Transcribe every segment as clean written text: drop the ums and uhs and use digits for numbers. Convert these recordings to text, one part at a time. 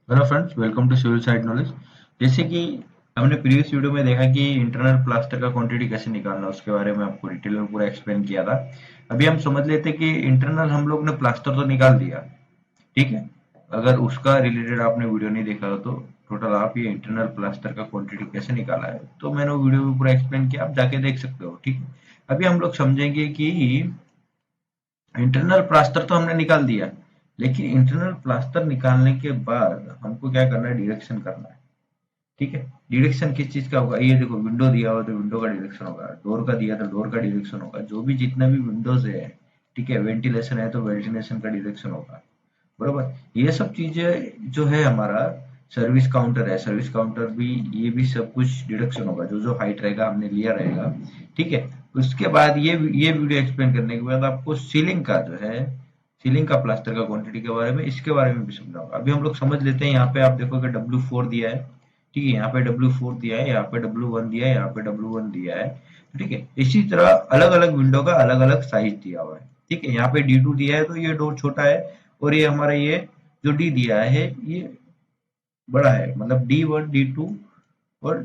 Hello friends, welcome to civil side knowledge. जैसे कि हमने प्रीवियस वीडियो में देखा कि इंटरनल प्लास्टर का क्वांटिटी कैसे निकालना, उसके बारे में आपको डिटेल में पूरा एक्सप्लेन किया था। अभी हम समझ लेते हैं कि इंटरनल हम लोग ने प्लास्टर तो निकाल दिया, ठीक है। अगर उसका रिलेटेड आपने वीडियो नहीं देखा हो तो टोटल आप ये इंटरनल प्लास्टर का क्वांटिटी कैसे निकाला है तो मैंने वो वीडियो में पूरा एक्सप्लेन किया, आप जाके देख सकते हो, ठीक है। अभी हम लोग समझेंगे कि इंटरनल प्लास्टर तो हमने निकाल दिया, लेकिन इंटरनल प्लास्टर निकालने के बाद हमको क्या करना है, डिरेक्शन करना है, ठीक है। डिरेक्शन किस चीज का होगा, ये देखो विंडो दिया हुआ तो विंडो का डिरेक्शन होगा, डोर का दिया तो डोर का डिरेक्शन होगा, जो भी जितना भी विंडोज है, ठीक है। वेंटिलेशन है तो वेंटिलेशन का डिरेक्शन होगा, बरोबर। ये सब चीजें जो है हमारा सर्विस काउंटर है, सर्विस काउंटर भी, ये भी सब कुछ डिडक्शन होगा, जो जो हाइट रहेगा हमने लिया रहेगा, ठीक है। उसके बाद ये वीडियो एक्सप्लेन करने के बाद आपको सीलिंग का जो है, सीलिंग का प्लास्टर का क्वांटिटी के बारे में, इसके बारे में भी समझाऊंगा। अभी हम लोग समझ लेते हैं। यहाँ पे आप देखोगे W4 दिया है, ठीक है। यहाँ पे W4 दिया है, यहाँ पे W1 दिया है, यहाँ पे W1 दिया है, ठीक है। इसी तरह अलग अलग विंडो का अलग अलग साइज दिया हुआ है, ठीक है। यहाँ पे D2 दिया है तो ये डोर छोटा है, और ये हमारा ये जो डी दिया है ये बड़ा है, मतलब D1 D2 और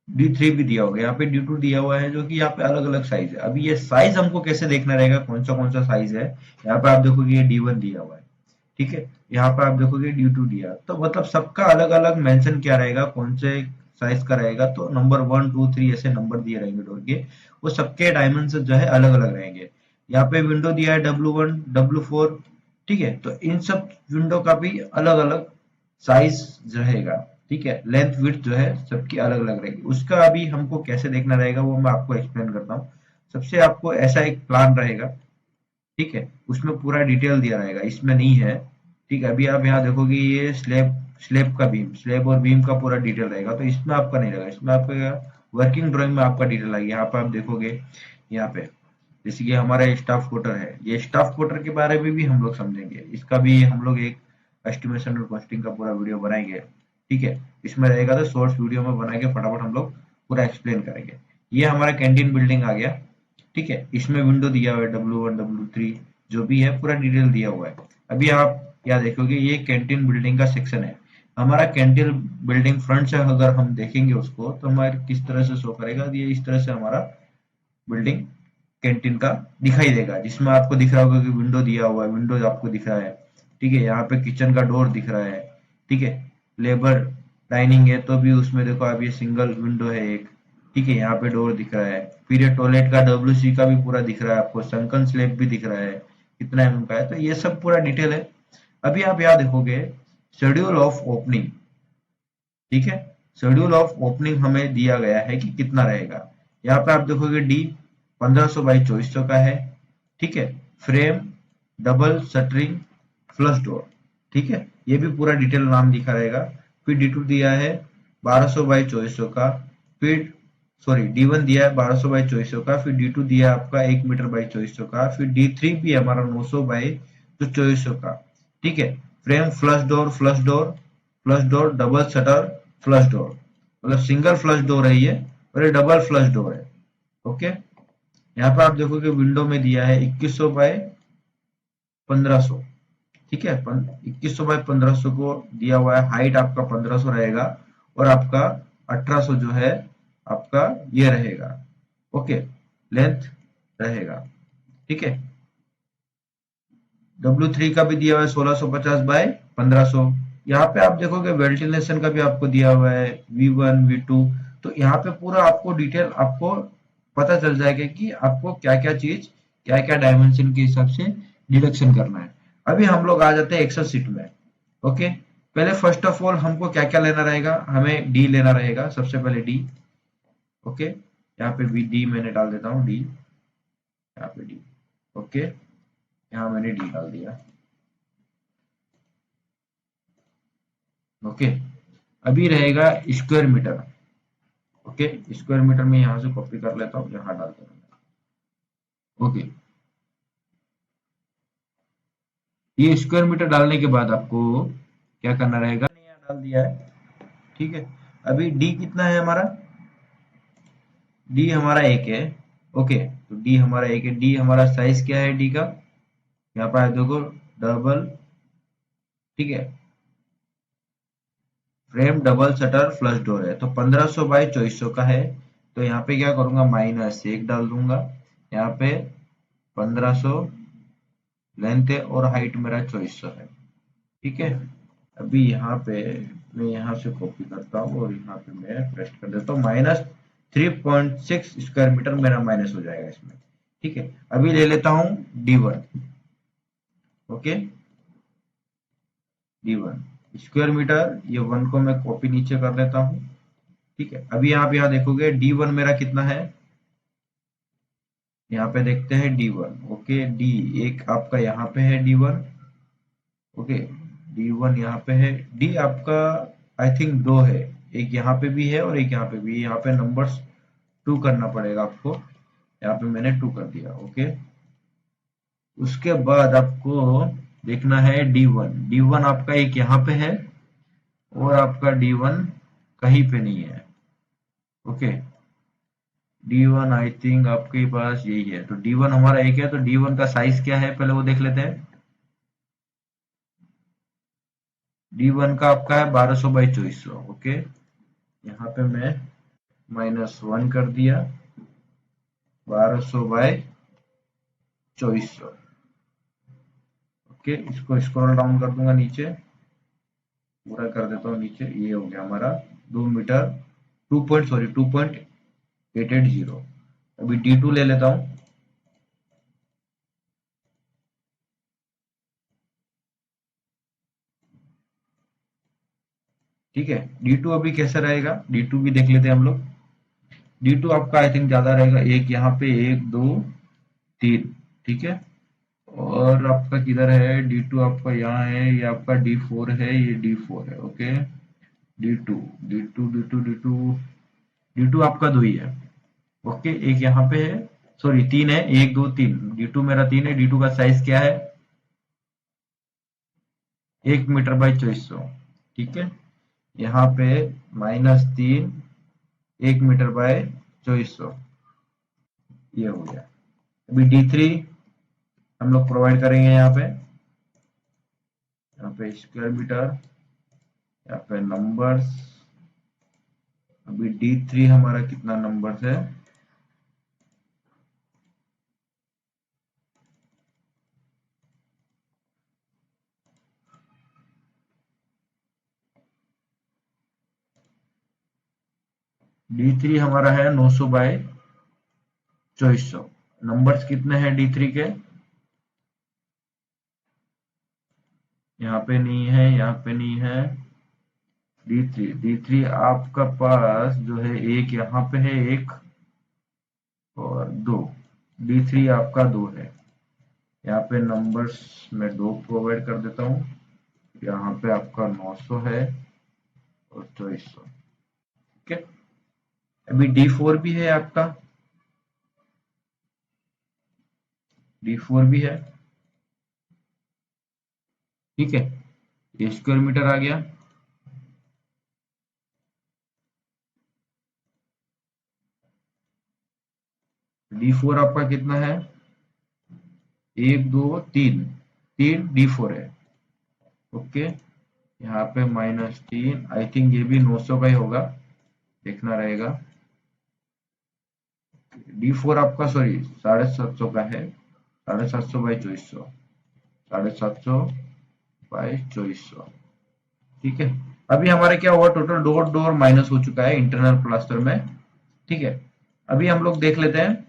D3 भी दिया होगा। यहाँ पे D2 दिया हुआ है, जो कि यहाँ पे अलग अलग साइज है। अभी ये साइज हमको कैसे देखना रहेगा, कौन सा साइज है। यहाँ पे आप देखोगे ये D1 दिया हुआ है, ठीक है। यहाँ पे आप देखोगे D2 दिया, तो मतलब सबका अलग अलग मेंशन क्या रहेगा, कौन से साइज का रहेगा, तो नंबर 1 2 3 ऐसे नंबर दिए रहेंगे डोर के, वो सबके डायमेंशन जो है अलग अलग रहेंगे। यहाँ पे विंडो दिया है W1 W4, ठीक है। तो इन सब विंडो का भी अलग अलग साइज रहेगा, ठीक है। लेंथ विड्थ जो है सबकी अलग अलग रहेगी। उसका अभी हमको कैसे देखना रहेगा वो मैं आपको एक्सप्लेन करता हूँ। सबसे आपको ऐसा एक प्लान रहेगा, ठीक है। उसमें पूरा डिटेल दिया रहेगा, इसमें नहीं है, ठीक है। अभी आप यहाँ देखोगे ये स्लेब, स्लेब का बीम, स्लेब और बीम का पूरा डिटेल रहेगा, तो इसमें आपका नहीं रहेगा। इसमें आपका वर्किंग ड्राइंग में आपका डिटेल आएगी। यहाँ पे आप देखोगे, यहाँ पे जैसे कि हमारा स्टाफ क्वार्टर है, ये स्टाफ क्वार्टर के बारे में भी हम लोग समझेंगे। इसका भी हम लोग एक एस्टिमेशन और कॉस्टिंग का पूरा वीडियो बनाएंगे, ठीक है। इसमें रहेगा तो शॉर्ट्स वीडियो में बना के फटाफट हम लोग पूरा एक्सप्लेन करेंगे। ये हमारा कैंटीन बिल्डिंग आ गया, ठीक है। इसमें विंडो दिया हुआ है W1 W3, जो भी है पूरा डिटेल दिया हुआ है। अभी आप क्या देखोगे, ये कैंटीन बिल्डिंग का सेक्शन है। हमारा कैंटीन बिल्डिंग फ्रंट से अगर हम देखेंगे उसको तो हमारे किस तरह से शो करेगा, ये इस तरह से हमारा बिल्डिंग कैंटीन का दिखाई देगा, जिसमें आपको दिख रहा होगा कि विंडो दिया हुआ है, विंडोज आपको दिख रहा है, ठीक है। यहाँ पे किचन का डोर दिख रहा है, ठीक है। लेबर डाइनिंग है तो भी उसमें देखो आप, ये सिंगल विंडो है एक, ठीक है। यहाँ पे डोर दिख रहा है, फिर ये टॉयलेट का WC का भी पूरा दिख रहा है आपको, संकन स्लैब भी दिख रहा है कितना mm का है, तो ये सब पूरा डिटेल है। अभी आप यहाँ देखोगे शेड्यूल ऑफ ओपनिंग, ठीक है। शेड्यूल ऑफ ओपनिंग हमें दिया गया है कि कितना रहेगा। यहाँ पे आप देखोगे D 1500 बाई 2400 का है, ठीक है। Frame, double shuttering, flush door, ठीक है। ये भी पूरा डिटेल नाम दिखा रहेगा। फिर D2 दिया है 1200 बाई 2400 का, फिर सॉरी D1 दिया है 1200 बाई 2400 का, फिर D2 दिया है आपका 1 मीटर बाई 2400 का, फिर D3 भी है हमारा 900 बाई 2400 का, ठीक है। Frame, flush door, flush door, double shutter, flush door, मतलब सिंगल फ्लश डोर है ये, और ये डबल फ्लश डोर है, ओके। यहाँ पे आप देखोगे विंडो में दिया है 2100 बाय 1500, ठीक है। 2100 बाय 1500 को दिया हुआ है। हाइट आपका 1500 रहेगा, और आपका 1800 जो है आपका ये रहेगा, ओके, लेंथ रहेगा, ठीक है। W3 का भी दिया हुआ है 1650 बाय 1500। यहाँ पे आप देखोगे वेंटिलेशन का भी आपको दिया हुआ है V1 V2, तो यहाँ पे पूरा आपको डिटेल आपको पता चल जाएगा कि आपको क्या क्या चीज, क्या क्या डायमेंशन के हिसाब से डिडक्शन करना है। अभी हम लोग आ जाते हैं एक्सेल सीट में, ओके। पहले फर्स्ट ऑफ ऑल हमको क्या क्या लेना रहेगा, हमें डी लेना रहेगा, सबसे पहले डी, ओके। यहाँ पे भी डी मैंने डाल देता हूँ, डी, यहाँ पे डी, ओके। यहाँ मैंने डी डाल दिया, ओके। अभी रहेगा square metre, okay. Square metre में यहाँ से कॉपी कर लेता हूँ, यहाँ डाल देता हूँ, ओके। ये स्क्वायर मीटर डालने के बाद आपको क्या करना रहेगा, मैंने यहाँ डाल दिया है, ठीक है। अभी डी कितना है हमारा, डी हमारा एक है, ओके। तो डी हमारा एक है, डी हमारा साइज क्या है डी का, यहाँ पर देखो डबल, ठीक है, frame double shutter flush door है, तो 1500 बाई 2400 का है। तो यहाँ पे क्या करूंगा, -1 डाल दूंगा। यहाँ पे 1500 लेंथ है और हाइट मेरा 2400 है। ठीक है, अभी यहाँ पे मैं यहाँ से कॉपी करता हूँ और यहाँ पे मैं पेस्ट कर देता हूँ। -3.6 स्क्वायर मीटर मेरा माइनस हो जाएगा इसमें। ठीक है, अभी ले लेता हूँ D1। Okay, D1 square metre, ये 1 को मैं कॉपी नीचे कर लेता हूँ। ठीक है, अभी आप यहाँ देखोगे D1 मेरा कितना है, यहाँ पे देखते हैं D1। ओके, डी एक आपका यहाँ पे है D1। ओके, D1 यहाँ पे है, डी आपका आई थिंक दो है, एक यहाँ पे भी है और एक यहाँ पे भी। यहाँ पे नंबर्स 2 करना पड़ेगा आपको, यहाँ पे मैंने 2 कर दिया। ओके, उसके बाद आपको देखना है D1। D1 आपका एक यहाँ पे है और आपका D1 कहीं पे नहीं है। ओके, D1 आई थिंक आपके पास यही है, तो D1 हमारा एक है, तो D1 का साइज क्या है पहले वो देख लेते हैं। D1 का आपका है 1200 बाई 2400। ओके, यहाँ पे मैं -1 कर दिया, 1200 बाई 2400। ओके, इसको स्क्रॉल डाउन कर दूंगा नीचे, पूरा कर देता हूँ नीचे। ये हो गया हमारा 2 मीटर, 2.880। अभी D2 ले लेता हूँ। ठीक है, D2 अभी कैसे रहेगा, D2 भी देख लेते हैं हम लोग। D2 आपका आई थिंक ज्यादा रहेगा, एक यहाँ पे, 1 2 3। ठीक है, और आपका किधर है D2, आपका यहाँ है, ये आपका D4 है, ये D4 है। Okay, D2 D2 D2 D2 D2 आपका 2 ही है। ओके, एक यहाँ पे है, सॉरी 3 है, 1 2 3। D2 मेरा 3 है। D2 का साइज क्या है, 1 मीटर बाई 2400। ठीक है, यहाँ पे -3, 1 मीटर बाय 2400, ये हो गया। अभी D3 हम लोग प्रोवाइड करेंगे यहाँ पे स्क्वायर मीटर, यहाँ पे नंबर्स। अभी D3 हमारा कितना नंबर्स है, D3 हमारा है 900 बाय 2400। नंबर्स कितने हैं D3 के, यहाँ पे नहीं है, यहाँ पे नहीं है। D3 आपका पास जो है, एक यहाँ पे है, एक और 2। D3 आपका 2 है। यहाँ पे नंबर्स में 2 प्रोवाइड कर देता हूँ। यहाँ पे आपका 900 है और 2400। ठीक है, अभी D4 भी है आपका, D4 भी है। ठीक है, ये स्क्वायर मीटर आ गया। D4 आपका कितना है, 1 2 3, 3 D4 है। ओके, यहाँ पे -3, आई थिंक ये भी 900 का ही होगा, देखना रहेगा। D4 आपका सॉरी 750 का है, 750 बाई 2400, 750 बाई 2400। ठीक है, अभी हमारे क्या हुआ, टोटल डोर डोर माइनस हो चुका है इंटरनल प्लास्टर में। ठीक है, अभी हम लोग देख लेते हैं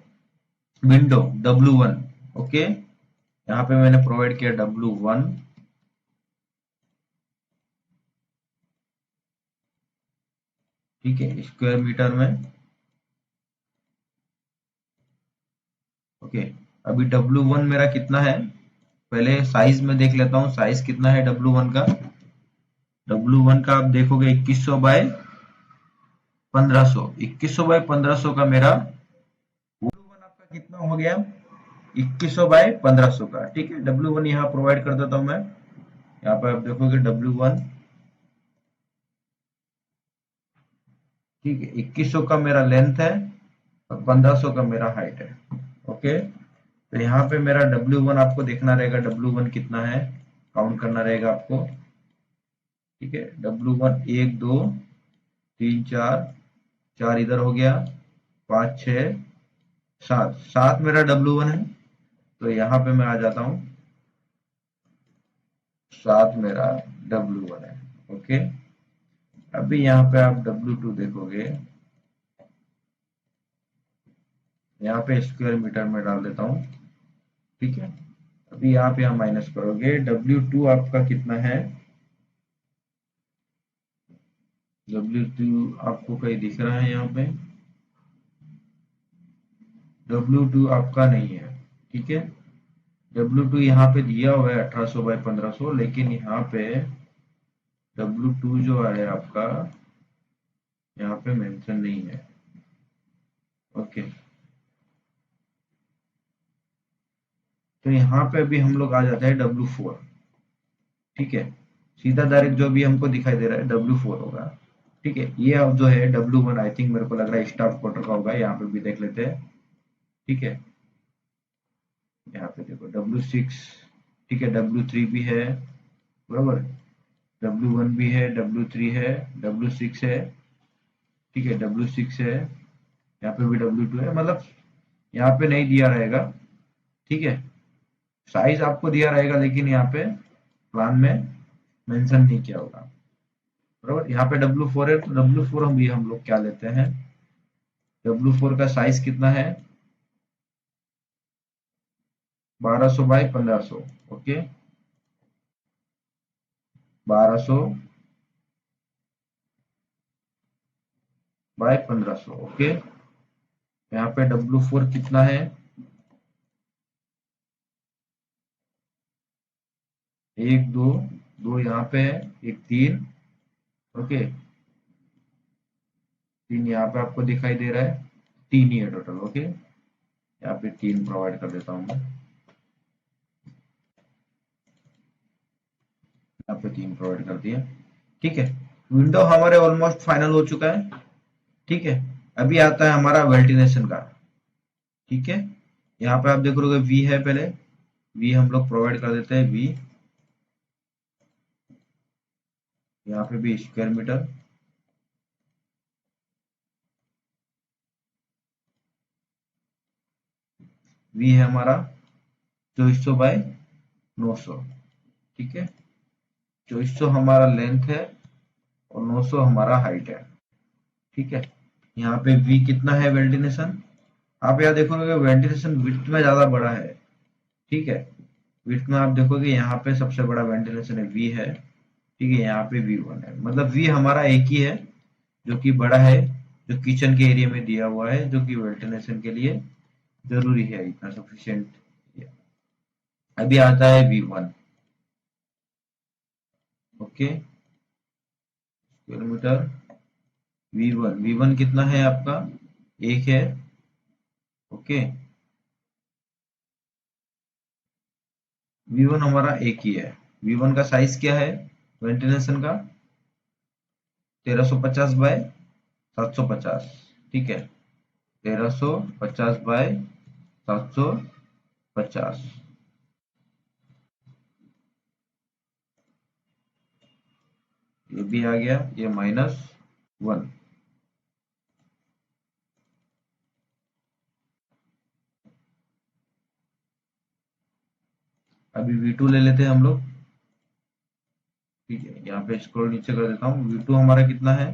विंडो W1। ओके, यहाँ पे मैंने प्रोवाइड किया W1। ठीक है, स्क्वायर मीटर में। ओके, अभी W1 मेरा कितना है, पहले साइज में देख लेता हूँ, साइज कितना है W1 का। W1 का आप देखोगे 2100 बाय 1500, 2100 बाय 1500 का मेरा W1 आपका कितना हो गया, 2100 बाय 1500 का। ठीक है, W1 यहाँ प्रोवाइड कर देता हूँ मैं। यहाँ पर आप देखोगे W1। ठीक है, 2100 का मेरा लेंथ है और 1500 का मेरा हाइट है। ओके, तो यहाँ पे मेरा W1 आपको देखना रहेगा, W1 कितना है, काउंट करना रहेगा आपको। ठीक है, W1 1 2 3 4, 4 इधर हो गया, 5 6 7, 7 मेरा W1 है। तो यहाँ पे मैं आ जाता हूँ, 7 मेरा W1 है। ओके, अभी यहाँ पे आप W2 देखोगे, यहाँ पे स्क्वायर मीटर में डाल देता हूँ। ठीक है, अभी आप यहाँ माइनस करोगे, W2 आपका कितना है, W2 आपको कहीं दिख रहा है यहाँ पे, W2 आपका नहीं है। ठीक है, W2 यहाँ पे दिया हुआ है 1800 बाई 1500, लेकिन यहाँ पे W2 जो है आपका यहाँ पे मेंशन नहीं है। ओके, तो यहाँ पे अभी हम लोग आ जाते हैं W4। ठीक है, सीधा डायरेक्ट जो भी हमको दिखाई दे रहा है W4 होगा। ठीक है, ये अब जो है W1 आई थिंक मेरे को लग रहा है स्टाफ क्वार्टर का होगा, यहाँ पे भी देख लेते हैं। ठीक है, यहाँ पे देखो W6, ठीक है, W3 भी है, बराबर, W1 भी है, W3 है, W6 है। ठीक है, W6 है, यहाँ पे भी W2 है, मतलब यहाँ पे नहीं दिया रहेगा। ठीक है, साइज आपको दिया रहेगा, लेकिन यहाँ पे प्लान में मेंशन नहीं किया होगा, बराबर। यहाँ पे W4 है, तो W4 हम लोग क्या लेते हैं, W4 का साइज कितना है, 1200 बाई 1500। Okay, 1200 bye 1500। ओके, यहाँ पे W4 कितना है, 1 2 2 यहाँ पे है, एक 3। ओके, 3 यहाँ पे आपको दिखाई दे रहा है, 3 ही है टोटल। ओके, यहाँ पे 3 प्रोवाइड कर देता हूँ मैं, यहाँ पे 3 प्रोवाइड कर दिया। ठीक है, विंडो हमारे ऑलमोस्ट फाइनल हो चुका है। ठीक है, अभी आता है हमारा वेंटिलेशन का। ठीक है, यहाँ पे आप देख रहे हो वी है, पहले वी हम लोग प्रोवाइड कर देते हैं, वी यहाँ पे भी स्क्वायर मीटर। वी है हमारा 2400 बाय 900। ठीक है, 2400 हमारा लेंथ है और 900 हमारा हाइट है। ठीक है, यहाँ पे वी कितना है वेंटिलेशन, आप यहाँ देखोगे वेंटिलेशन विड्थ में ज्यादा बड़ा है। ठीक है, विड्थ में आप देखोगे यहाँ पे सबसे बड़ा वेंटिलेशन है, वी है। ठीक है, यहाँ पे V1 है, मतलब वी हमारा एक ही है जो कि बड़ा है, जो किचन के एरिया में दिया हुआ है, जो कि वेंटिलेशन के लिए जरूरी है, इतना सफिशियंट। अभी आता है V1। ओके, किलोमीटर, V1 कितना है आपका, एक है। ओके, V1 हमारा एक ही है। V1 का साइज क्या है वेंटिलेशन का, 1350 बाय 750। ठीक है, 1350 बाय 750। ये भी आ गया, ये -1। अभी V2 ले लेते हैं हम लोग। ठीक है, यहाँ पे स्क्रॉल नीचे कर देता हूँ, V2 हमारा कितना है,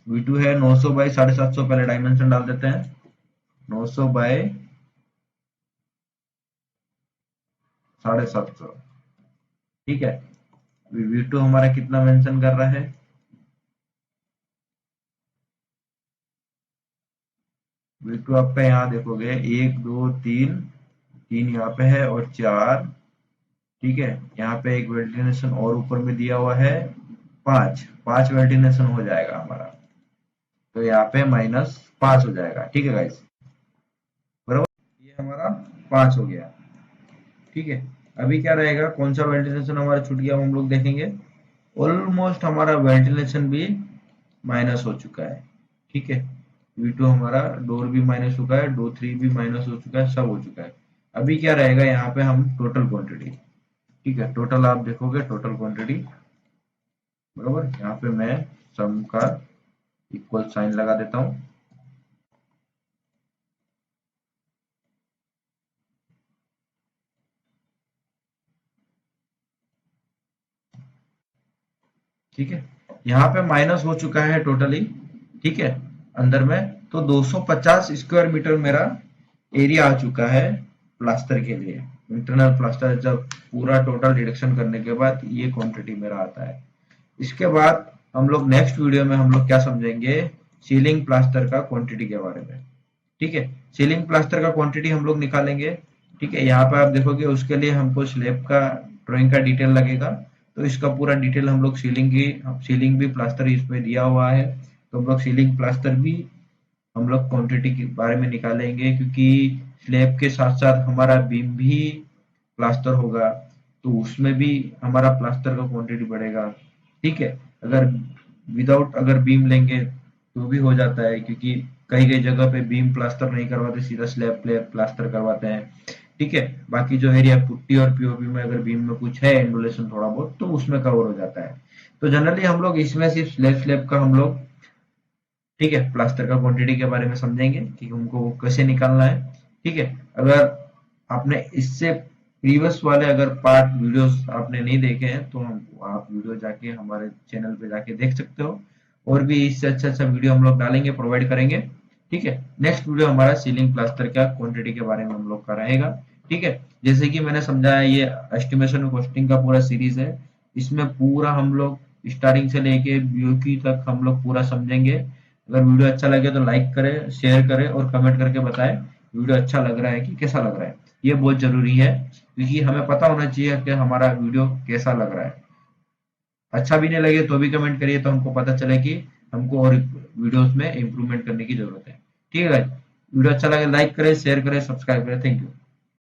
V2 है 900 बाई 750। पहले डायमेंशन डाल देते हैं, 900 बाय 750। ठीक है, V2 हमारा कितना मेंशन कर रहा है, V2 आपका यहाँ देखोगे 1 2 3, 3 यहाँ पे है और 4। ठीक है, यहाँ पे एक वेंटिलेशन और ऊपर में दिया हुआ है, 5 5 वेंटिलेशन हो जाएगा हमारा, तो यहाँ पे -5 हो जाएगा। ठीक है गाइस, बराबर, ये हमारा 5 हो गया। ठीक है, अभी क्या रहेगा, कौन सा वेंटिलेशन हमारा छूट गया हम लोग देखेंगे। ऑलमोस्ट हमारा वेंटिलेशन भी माइनस हो चुका है। ठीक है, V2 हमारा डोर भी माइनस हो चुका है, डोर 3 भी माइनस हो चुका है, सब हो चुका है। अभी क्या रहेगा, यहाँ पे हम टोटल क्वांटिटी, ठीक है, टोटल आप देखोगे टोटल क्वांटिटी, बरोबर। यहाँ पे मैं सम का इक्वल साइन लगा देता हूँ। ठीक है, यहाँ पे माइनस हो चुका है टोटली, ठीक है, अंदर में तो 250 स्क्वायर मीटर मेरा एरिया आ चुका है प्लास्टर के लिए। इंटरनल प्लास्टर जब पूरा टोटल डिडक्शन करने के बाद ये क्वांटिटी मेरा आता है। इसके बाद हम लोग नेक्स्ट वीडियो में हम लोग क्या समझेंगे, सीलिंग प्लास्टर का क्वांटिटी के बारे में। ठीक है, सीलिंग प्लास्टर का क्वांटिटी हम लोग निकालेंगे। ठीक है, यहाँ पे आप देखोगे उसके लिए हमको स्लैब का ड्राइंग का डिटेल लगेगा, तो इसका पूरा डिटेल हम लोग सीलिंग भी प्लास्टर इसमें दिया हुआ है, तो हम लोग सीलिंग प्लास्टर भी हम लोग क्वांटिटी के बारे में निकालेंगे, क्योंकि स्लैब के साथ साथ हमारा बीम भी प्लास्टर होगा, तो उसमें भी हमारा प्लास्टर का क्वांटिटी बढ़ेगा। ठीक है, अगर विदाउट अगर बीम लेंगे तो भी हो जाता है, क्योंकि कई कई जगह पे बीम प्लास्टर नहीं करवाते, सीधा स्लैब प्लास्टर करवाते हैं। ठीक है, बाकी जो एरिया पुट्टी और पीओपी में अगर बीम में कुछ है एंडुलेशन थोड़ा बहुत, तो उसमें कवर हो जाता है। तो जनरली हम लोग इसमें सिर्फ स्लैब का हम लोग, ठीक है, प्लास्टर का क्वांटिटी के बारे में समझेंगे कि उनको कैसे निकालना है। ठीक है, अगर आपने इससे प्रीवियस वाले अगर पार्ट वीडियोस आपने नहीं देखे हैं तो आप वीडियो जाके हमारे चैनल पे जाके देख सकते हो, और भी इससे अच्छा अच्छा वीडियो हम लोग डालेंगे, प्रोवाइड करेंगे। ठीक है, नेक्स्ट वीडियो हमारा सीलिंग प्लास्टर का क्वांटिटी के बारे में हम लोग का रहेगा। ठीक है, जैसे कि मैंने समझाया, ये एस्टिमेशन कॉस्टिंग का पूरा सीरीज है, इसमें पूरा हम लोग स्टार्टिंग से लेके बीओक्यू तक हम लोग पूरा समझेंगे। अगर वीडियो अच्छा लगे तो लाइक करें, शेयर करें और कमेंट करके बताएं वीडियो अच्छा लग रहा है कि कैसा लग रहा है। ये बहुत जरूरी है, क्योंकि हमें पता होना चाहिए कि हमारा वीडियो कैसा लग रहा है। अच्छा भी नहीं लगे तो भी कमेंट करिए, तो हमको पता चले कि हमको और वीडियोस में इम्प्रूवमेंट करने की जरूरत है। ठीक है, वीडियो अच्छा लगे लाइक करें, शेयर करें, सब्सक्राइब करें। Thank you.